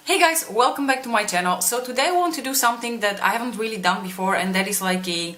Hey guys, welcome back to my channel. So today I want to do something that I haven't really done before, and that is like a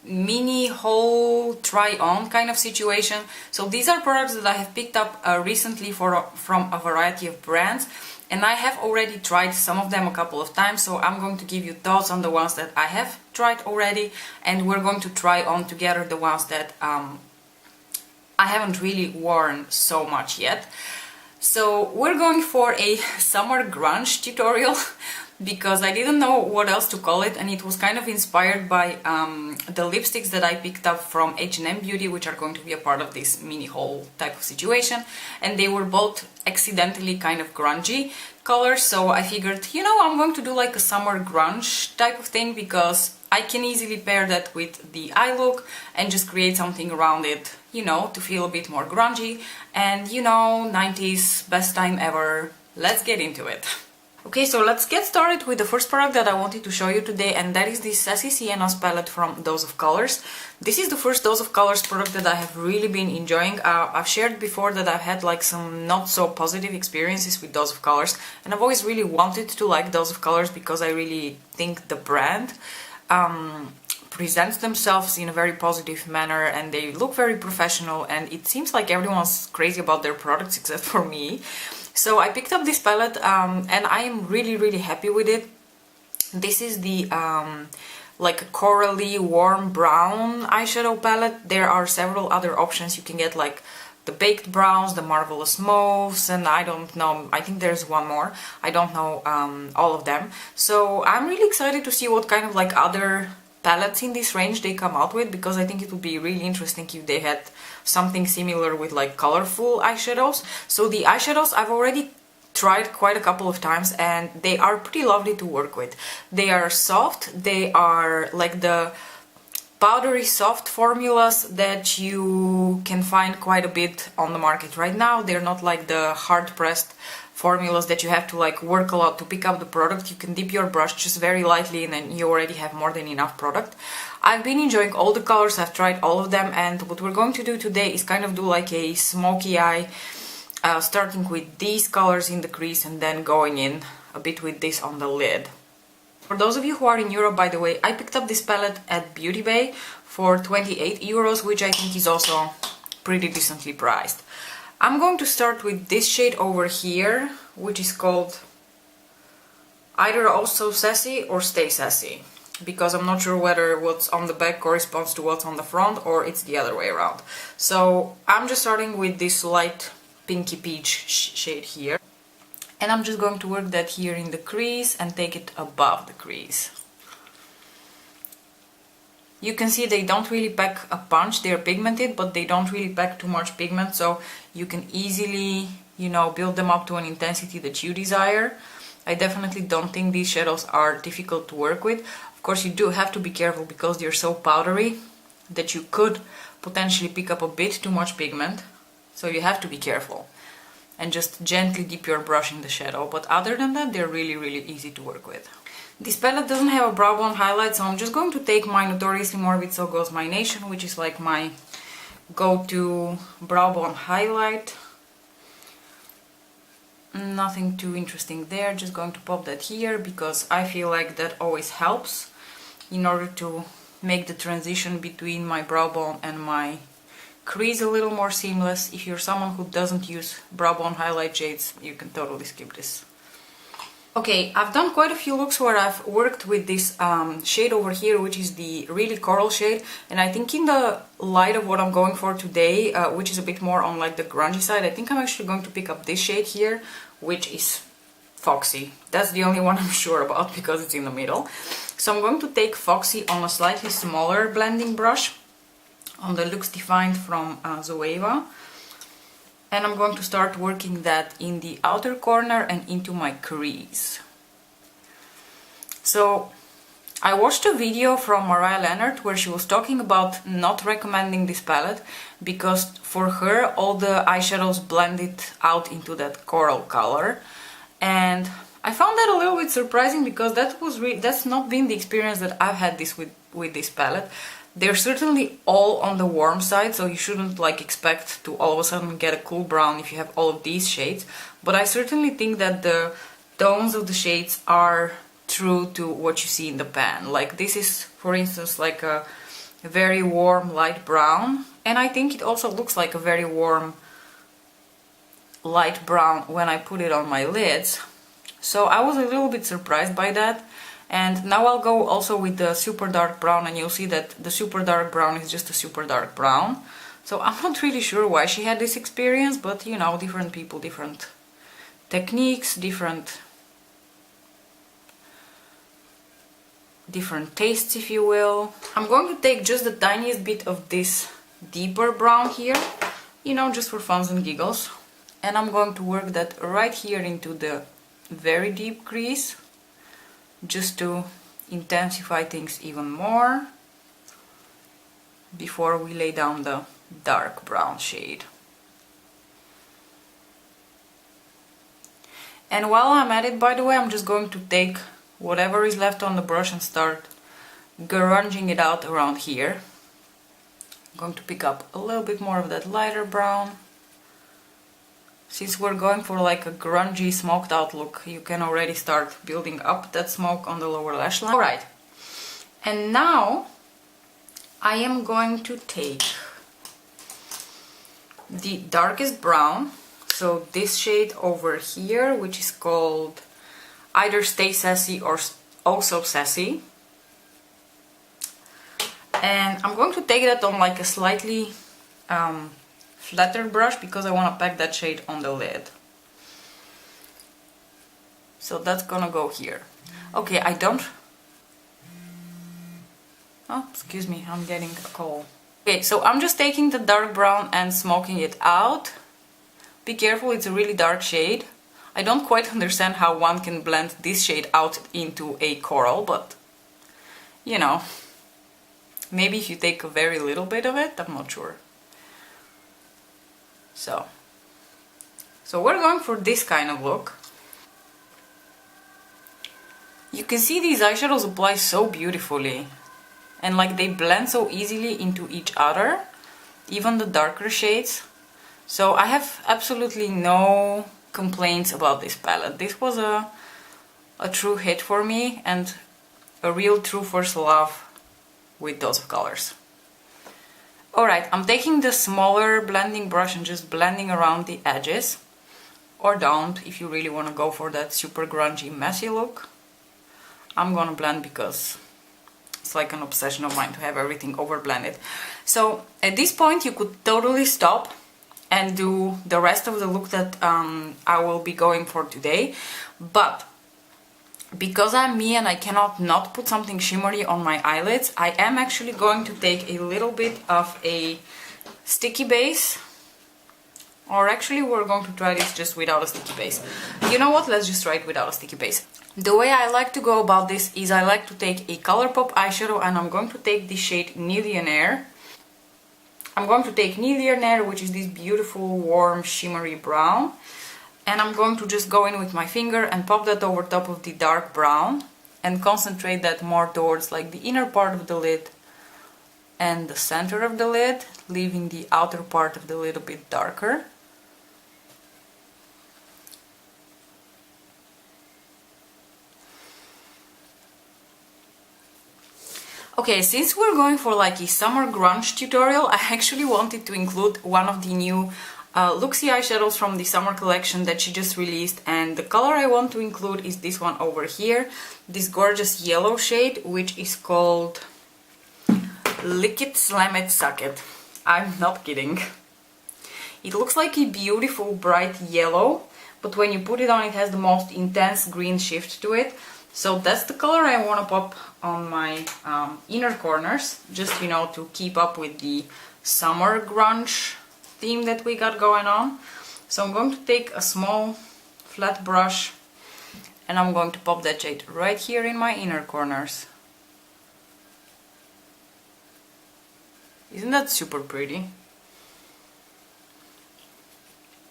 mini haul try on kind of situation. So these are products that I have picked up recently from a variety of brands, and I have already tried some of them a couple of times, so I'm going to give you thoughts on the ones that I have tried already, and we're going to try on together the ones that I haven't really worn so much yet. So we're going for a summer grunge tutorial because I didn't know what else to call it, and it was kind of inspired by the lipsticks that I picked up from H&M Beauty, which are going to be a part of this mini haul type of situation, and they were both accidentally kind of grungy colors, so I figured, you know, I'm going to do like a summer grunge type of thing because I can easily pair that with the eye look and just create something around it, you know, to feel a bit more grungy. And you know, 90s, best time ever. Let's get into it. Okay, so let's get started with the first product that I wanted to show you today, and that is this Sassy Siennas palette from Dose of Colors. This is the first Dose of Colors product that I have really been enjoying. I've shared before that I've had like some not so positive experiences with Dose of Colors, and I've always really wanted to like Dose of Colors because I really think the brand presents themselves in a very positive manner, and they look very professional, and it seems like everyone's crazy about their products except for me. So I picked up this palette and I am really happy with it. This is the like a corally warm brown eyeshadow palette. There are several other options you can get, like the baked browns, the marvelous mauves, and I don't know, I think there's one more. I don't know all of them. So I'm really excited to see what kind of like other palettes in this range they come out with, because I think it would be really interesting if they had something similar with like colorful eyeshadows. So the eyeshadows I've already tried quite a couple of times, and they are pretty lovely to work with. They are soft, they are like the powdery soft formulas that you can find quite a bit on the market right now. They're not like the hard-pressed formulas that you have to like work a lot to pick up the product. You can dip your brush just very lightly and then you already have more than enough product. I've been enjoying all the colors, I've tried all of them, and what we're going to do today is kind of do like a smoky eye, starting with these colors in the crease and then going in a bit with this on the lid. For those of you who are in Europe, by the way, I picked up this palette at Beauty Bay for 28 euros, which I think is also pretty decently priced. I'm going to start with this shade over here, which is called either Also Sassy or Stay Sassy, because I'm not sure whether what's on the back corresponds to what's on the front or it's the other way around. So I'm just starting with this light pinky peach shade here. And I'm just going to work that here in the crease and take it above the crease. You can see they don't really pack a punch, they're pigmented, but they don't really pack too much pigment, so you can easily, you know, build them up to an intensity that you desire. I definitely don't think these shadows are difficult to work with. Of course, you do have to be careful because they're so powdery that you could potentially pick up a bit too much pigment, so you have to be careful and just gently dip your brush in the shadow, but other than that they're really easy to work with. This palette doesn't have a brow bone highlight, so I'm just going to take my Notoriously Morbid So Goes My Nation, which is like my go-to brow bone highlight. Nothing too interesting there, just going to pop that here because I feel like that always helps in order to make the transition between my brow bone and my crease a little more seamless. If you're someone who doesn't use brow bone highlight shades, you can totally skip this. Okay, I've done quite a few looks where I've worked with this shade over here, which is the really coral shade, and I think in the light of what I'm going for today, which is a bit more on like the grungy side, I think I'm actually going to pick up this shade here, which is Foxy. That's the only one I'm sure about because it's in the middle. So I'm going to take Foxy on a slightly smaller blending brush, on the Lux Defined from Zoeva, and I'm going to start working that in the outer corner and into my crease. So I watched a video from Mariah Leonard where she was talking about not recommending this palette because for her all the eyeshadows blended out into that coral color, and I found that a little bit surprising because that's not been the experience that I've had with this palette. They're certainly all on the warm side, so you shouldn't like expect to all of a sudden get a cool brown if you have all of these shades. But I certainly think that the tones of the shades are true to what you see in the pan. Like this is, for instance, like a very warm light brown, and I think it also looks like a very warm light brown when I put it on my lids. So I was a little bit surprised by that. And now I'll go also with the super dark brown, and you'll see that the super dark brown is just a super dark brown. So I'm not really sure why she had this experience, but you know, different people, different techniques, different tastes, if you will. I'm going to take just the tiniest bit of this deeper brown here, you know, just for funs and giggles. And I'm going to work that right here into the very deep crease, just to intensify things even more before we lay down the dark brown shade. And while I'm at it, by the way, I'm just going to take whatever is left on the brush and start grunging it out around here. I'm going to pick up a little bit more of that lighter brown. Since we're going for like a grungy smoked out look, you can already start building up that smoke on the lower lash line. Alright, and now I am going to take the darkest brown, so this shade over here, which is called either Stay Sassy or Also Sassy. And I'm going to take that on like a slightly flatter brush because I want to pack that shade on the lid. So that's gonna go here. Okay, oh, excuse me, I'm getting a call. Okay, so I'm just taking the dark brown and smoking it out. Be careful, it's a really dark shade. I don't quite understand how one can blend this shade out into a coral, but you know, maybe if you take a very little bit of it, I'm not sure. So we're going for this kind of look. You can see these eyeshadows apply so beautifully, and like they blend so easily into each other, even the darker shades. So I have absolutely no complaints about this palette. This was a true hit for me and a real true first love with those colors. Alright, I'm taking the smaller blending brush and just blending around the edges. Or don't, if you really want to go for that super grungy, messy look. I'm gonna blend because it's like an obsession of mine to have everything over blended. So at this point you could totally stop and do the rest of the look that I will be going for today. But because I'm me and I cannot not put something shimmery on my eyelids, I am actually going to take a little bit of a sticky base. Or actually we're going to try this just without a sticky base. You know what, let's just try it without a sticky base. The way I like to go about this is I like to take a ColourPop eyeshadow, and I'm going to take the shade Millionaire. I'm going to take Millionaire, which is this beautiful warm shimmery brown. And I'm going to just go in with my finger and pop that over top of the dark brown and concentrate that more towards like the inner part of the lid and the center of the lid, leaving the outer part of the lid a bit darker. Okay, since we're going for like a summer grunge tutorial, I actually wanted to include one of the new Luxie eyeshadows from the summer collection that she just released, and the color I want to include is this one over here, this gorgeous yellow shade, which is called Lick It, Slam It, Suck It. I'm not kidding. It looks like a beautiful bright yellow, but when you put it on it has the most intense green shift to it. So that's the color I want to pop on my inner corners, just, you know, to keep up with the summer grunge theme that we got going on. So I'm going to take a small flat brush and I'm going to pop that shade right here in my inner corners. Isn't that super pretty?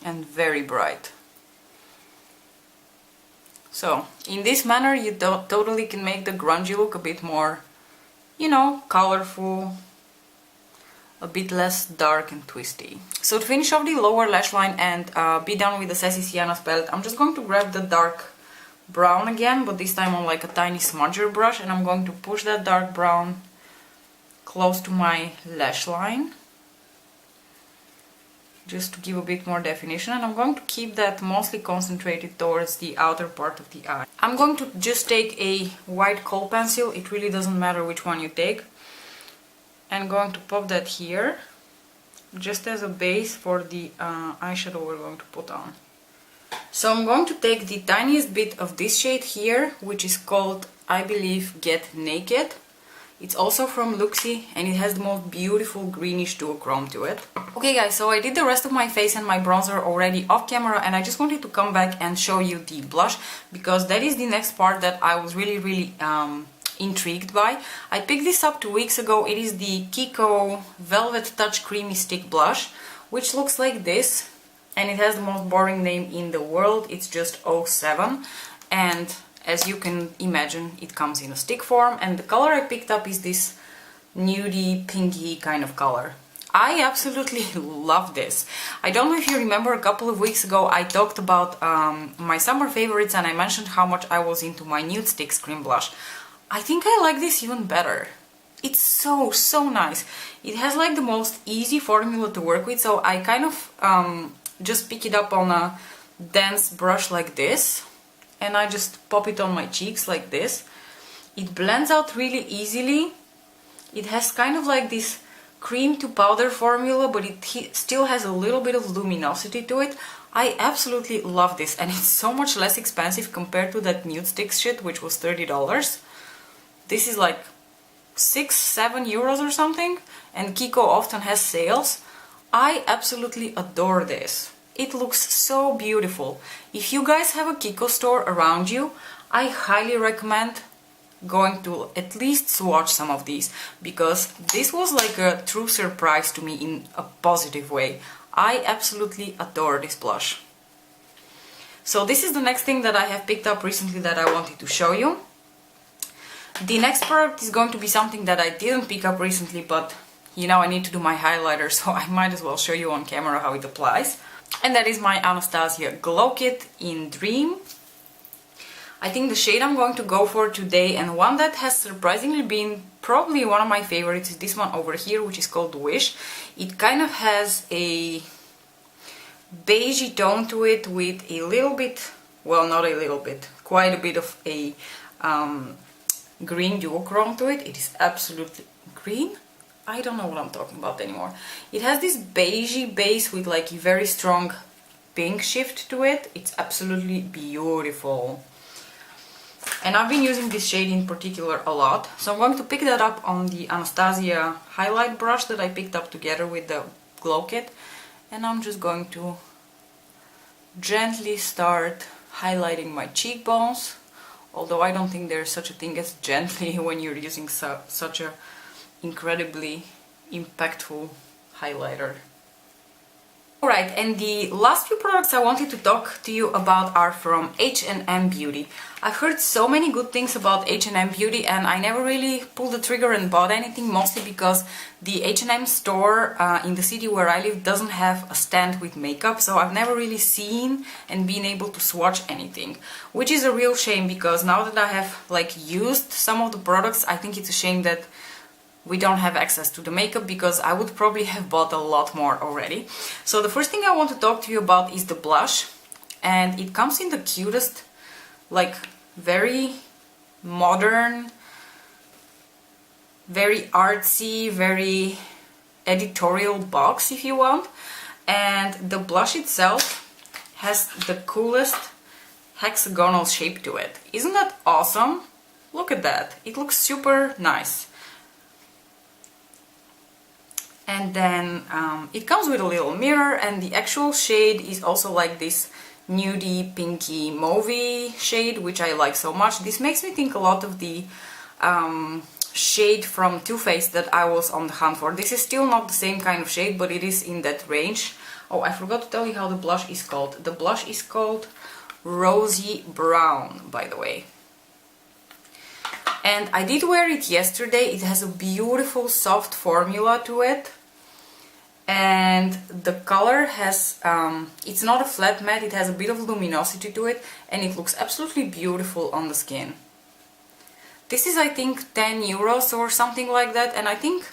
And very bright. So, in this manner you totally can make the grungy look a bit more, you know, colorful, a bit less dark and twisty. So to finish off the lower lash line and be done with the Sassy Siennas palette, I'm just going to grab the dark brown again, but this time on like a tiny smudger brush, and I'm going to push that dark brown close to my lash line, just to give a bit more definition, and I'm going to keep that mostly concentrated towards the outer part of the eye. I'm going to just take a white kohl pencil, it really doesn't matter which one you take, and going to pop that here, just as a base for the eyeshadow we're going to put on. So I'm going to take the tiniest bit of this shade here, which is called, I believe, Get Naked. It's also from Luxie, and it has the most beautiful greenish duochrome to it. Okay guys, so I did the rest of my face and my bronzer already off camera, and I just wanted to come back and show you the blush, because that is the next part that I was really intrigued by. I picked this up 2 weeks ago. It is the KIKO Velvet Touch Creamy Stick Blush, which looks like this, and it has the most boring name in the world. It's just 07, and as you can imagine, it comes in a stick form, and the color I picked up is this nudie, pinky kind of color. I absolutely love this. I don't know if you remember, a couple of weeks ago I talked about my summer favorites, and I mentioned how much I was into my Nude Sticks cream blush. I think I like this even better. It's so nice. It has like the most easy formula to work with, so I kind of just pick it up on a dense brush like this, and I just pop it on my cheeks like this. It blends out really easily. It has kind of like this cream to powder formula, but it still has a little bit of luminosity to it. I absolutely love this, and it's so much less expensive compared to that Nude Sticks shit, which was $30. This is like 6-7 euros or something, and KIKO often has sales. I absolutely adore this. It looks so beautiful. If you guys have a KIKO store around you, I highly recommend going to at least swatch some of these, because this was like a true surprise to me in a positive way. I absolutely adore this blush. So this is the next thing that I have picked up recently that I wanted to show you. The next product is going to be something that I didn't pick up recently, but you know, I need to do my highlighter, so I might as well show you on camera how it applies. And that is my Anastasia Glow Kit in Dream. I think the shade I'm going to go for today, and one that has surprisingly been probably one of my favorites, is this one over here, which is called Wish. It kind of has a beigey tone to it with a little bit, well, not a little bit, quite a bit of a green duochrome to it. It is absolutely green. I don't know what I'm talking about anymore. It has this beigey base with like a very strong pink shift to it. It's absolutely beautiful. And I've been using this shade in particular a lot. So I'm going to pick that up on the Anastasia highlight brush that I picked up together with the Glow Kit. And I'm just going to gently start highlighting my cheekbones. Although I don't think there's such a thing as gently when you're using such a incredibly impactful highlighter. Alright, and the last few products I wanted to talk to you about are from H&M Beauty. I've heard so many good things about H&M Beauty, and I never really pulled the trigger and bought anything, mostly because the H&M store in the city where I live doesn't have a stand with makeup, so I've never really seen and been able to swatch anything, which is a real shame, because now that I have like used some of the products, I think it's a shame that we don't have access to the makeup, because I would probably have bought a lot more already. So the first thing I want to talk to you about is the blush, and it comes in the cutest, like very modern, very artsy, very editorial box if you want, and the blush itself has the coolest hexagonal shape to it. Isn't that awesome? Look at that, it looks super nice. And then it comes with a little mirror, and the actual shade is also like this nudie, pinky, mauvey shade, which I like so much. This makes me think a lot of the shade from Too Faced that I was on the hunt for. This is still not the same kind of shade, but it is in that range. Oh, I forgot to tell you how the blush is called. The blush is called Rosy Brown, by the way. And I did wear it yesterday. It has a beautiful soft formula to it. and the color has, it's not a flat matte, it has a bit of luminosity to it, and it looks absolutely beautiful on the skin. This is, I think, 10 euros or something like that, and I think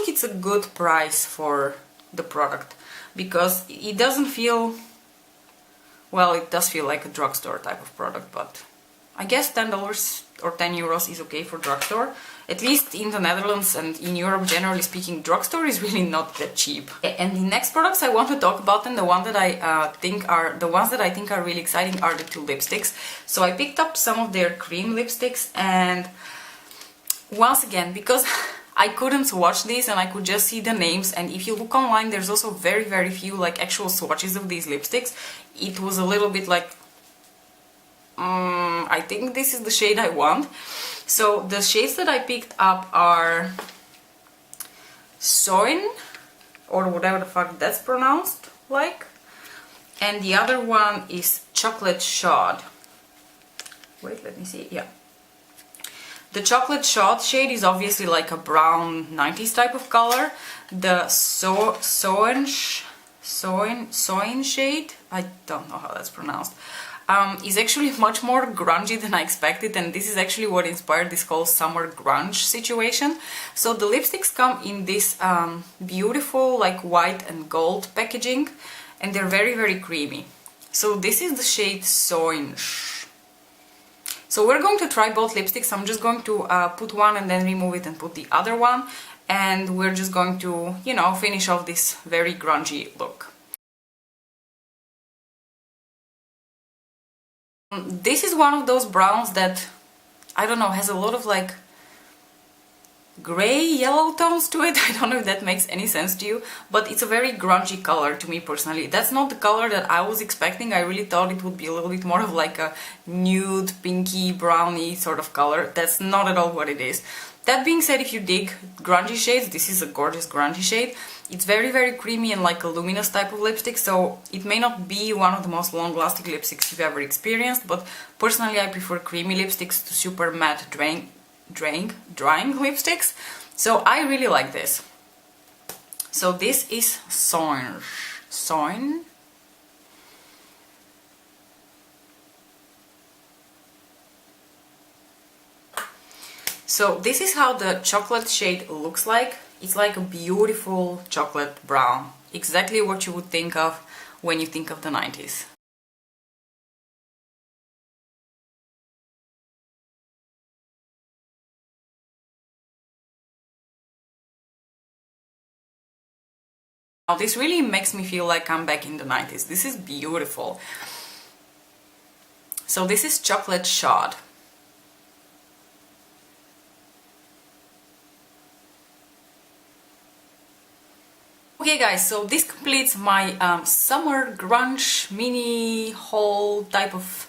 it's a good price for the product, because it doesn't feel, well, it does feel like a drugstore type of product, but I guess $10 or 10 euros is okay for drugstore. At least in the Netherlands and in Europe, generally speaking, drugstore is really not that cheap. And the next products I want to talk about, and the ones that I think are really exciting, are the two lipsticks. So I picked up some of their cream lipsticks, and once again, because I couldn't swatch these and I could just see the names, and if you look online, there's also very few like actual swatches of these lipsticks. It was a little bit like, I think this is the shade I want. So the shades that I picked up are Soigne, or whatever the fuck that's pronounced like, and the other one is Chocolate Chaud. Wait, let me see. Yeah. The Chocolate Chaud shade is obviously like a brown 90s type of color. The Soigne shade, I don't know how that's pronounced, is actually much more grungy than I expected, and this is actually what inspired this whole summer grunge situation. So the lipsticks come in this beautiful like white and gold packaging, and they're very creamy. So this is the shade Soigne. So we're going to try both lipsticks. I'm just going to put one and then remove it and put the other one, and we're just going to, you know, finish off this very grungy look. This is one of those browns that, I don't know, has a lot of like grey yellow tones to it. I don't know if that makes any sense to you, but it's a very grungy color to me personally. That's not the color that I was expecting. I really thought it would be a little bit more of like a nude, pinky, browny sort of color. That's not at all what it is. That being said, if you dig grungy shades, this is a gorgeous grungy shade. It's very creamy and like a luminous type of lipstick, so it may not be one of the most long-lasting lipsticks you've ever experienced, but personally I prefer creamy lipsticks to super matte drying lipsticks, so I really like this. So this is Soigne. So this is how the chocolate shade looks like. It's like a beautiful chocolate brown. Exactly what you would think of when you think of the 90s. Now this really makes me feel like I'm back in the 90s. This is beautiful. So this is Chocolate Chaud. Okay guys, so this completes my summer grunge mini haul type of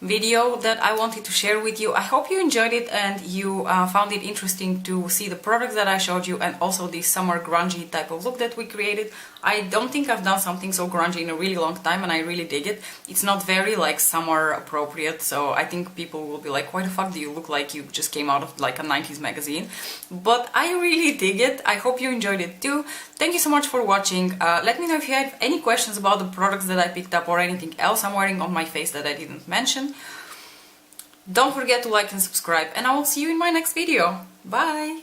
video that I wanted to share with you. I hope you enjoyed it and you found it interesting to see the products that I showed you, and also the summer grungy type of look that we created. I don't think I've done something so grungy in a really long time, and I really dig it. It's not very like summer appropriate, so I think people will be like, why the fuck do you look like you just came out of like a 90s magazine? But I really dig it. I hope you enjoyed it too. Thank you so much for watching. Let me know if you have any questions about the products that I picked up or anything else I'm wearing on my face that I didn't mention. Don't forget to like and subscribe, and I will see you in my next video. Bye!